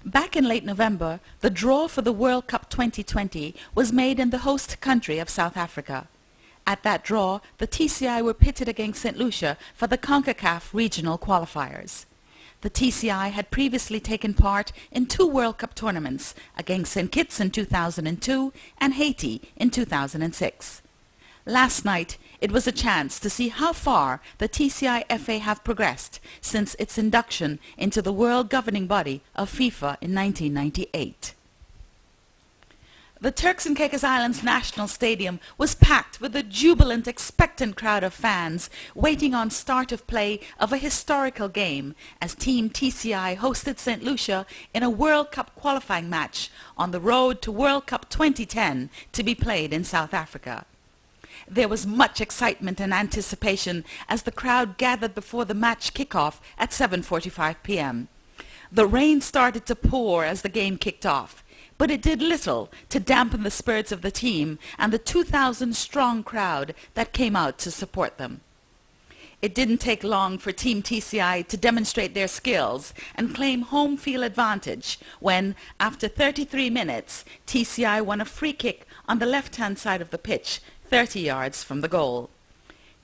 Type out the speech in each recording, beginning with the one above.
Back in late November, the draw for the World Cup 2020 was made in the host country of South Africa. At that draw, the TCI were pitted against St. Lucia for the CONCACAF regional qualifiers. The TCI had previously taken part in 2 World Cup tournaments against St. Kitts in 2002 and Haiti in 2006. Last night, it was a chance to see how far the TCI-FA have progressed since its induction into the world governing body of FIFA in 1998. The Turks and Caicos Islands National Stadium was packed with a jubilant, expectant crowd of fans waiting on start of play of a historical game as Team TCI hosted St. Lucia in a World Cup qualifying match on the road to World Cup 2010 to be played in South Africa. There was much excitement and anticipation as the crowd gathered before the match kickoff at 7:45 p.m. The rain started to pour as the game kicked off, but it did little to dampen the spirits of the team and the 2,000-strong crowd that came out to support them. It didn't take long for Team TCI to demonstrate their skills and claim home field advantage when, after 33 minutes, TCI won a free kick on the left-hand side of the pitch, 30 yards from the goal.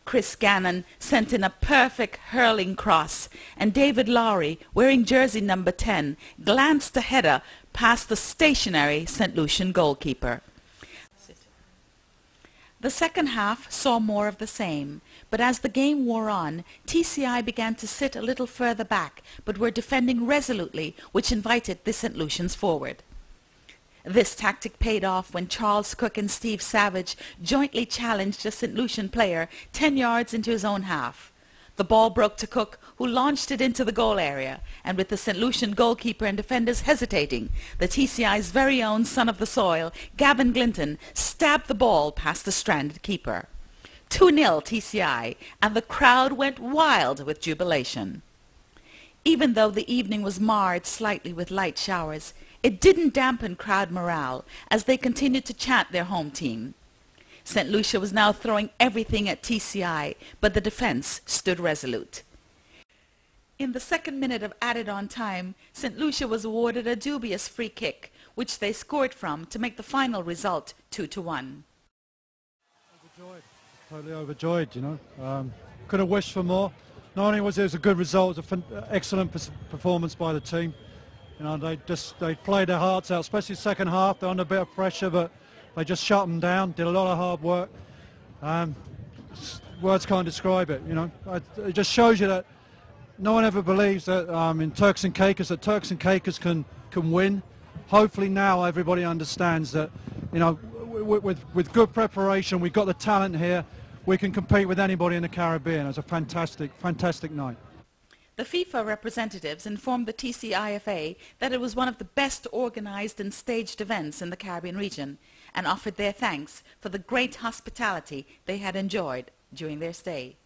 Chris Gannon sent in a perfect hurling cross, and David Lowery, wearing jersey number 10, glanced a header past the stationary St. Lucian goalkeeper. The second half saw more of the same, but as the game wore on, TCI began to sit a little further back, but were defending resolutely, which invited the St. Lucians forward. This tactic paid off when Charles Cook and Steve Savage jointly challenged a St. Lucian player 10 yards into his own half. The ball broke to Cook, who launched it into the goal area, and with the St. Lucian goalkeeper and defenders hesitating, the TCI's very own son of the soil, G.Glinton, stabbed the ball past the stranded keeper. 2-0 TCI, and the crowd went wild with jubilation. Even though the evening was marred slightly with light showers, it didn't dampen crowd morale as they continued to chant their home team. St. Lucia was now throwing everything at TCI, but the defense stood resolute. In the second minute of added-on time, St. Lucia was awarded a dubious free kick, which they scored from to make the final result 2-1. Overjoyed, totally overjoyed, you know. Could have wished for more. Not only was it a good result, it was an excellent performance by the team. You know, they played their hearts out, especially the second half. They're under a bit of pressure, but they just shut them down, did a lot of hard work. Words can't describe it, you know. It just shows you that no one ever believes that in Turks and Caicos, that Turks and Caicos can win. Hopefully now everybody understands that, you know, with good preparation, we've got the talent here. We can compete with anybody in the Caribbean. It was a fantastic, fantastic night. The FIFA representatives informed the TCI-FA that it was one of the best organized and staged events in the Caribbean region and offered their thanks for the great hospitality they had enjoyed during their stay.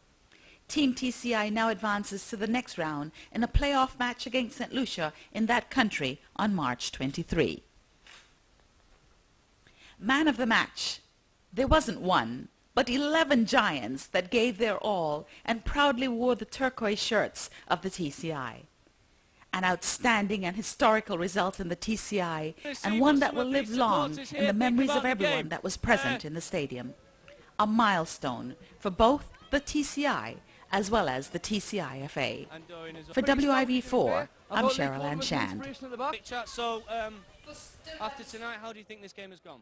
Team TCI now advances to the next round in a playoff match against St. Lucia in that country on March 23. Man of the match. There wasn't one, but 11 giants that gave their all and proudly wore the turquoise shirts of the TCI. An outstanding and historical result in the TCI, and one that will live long in the memories of everyone that was present in the stadium. A milestone for both the TCI as well as the TCI-FA. For WIV4, I'm Cheryl Ann Shand. So, after tonight, how do you think this game has gone?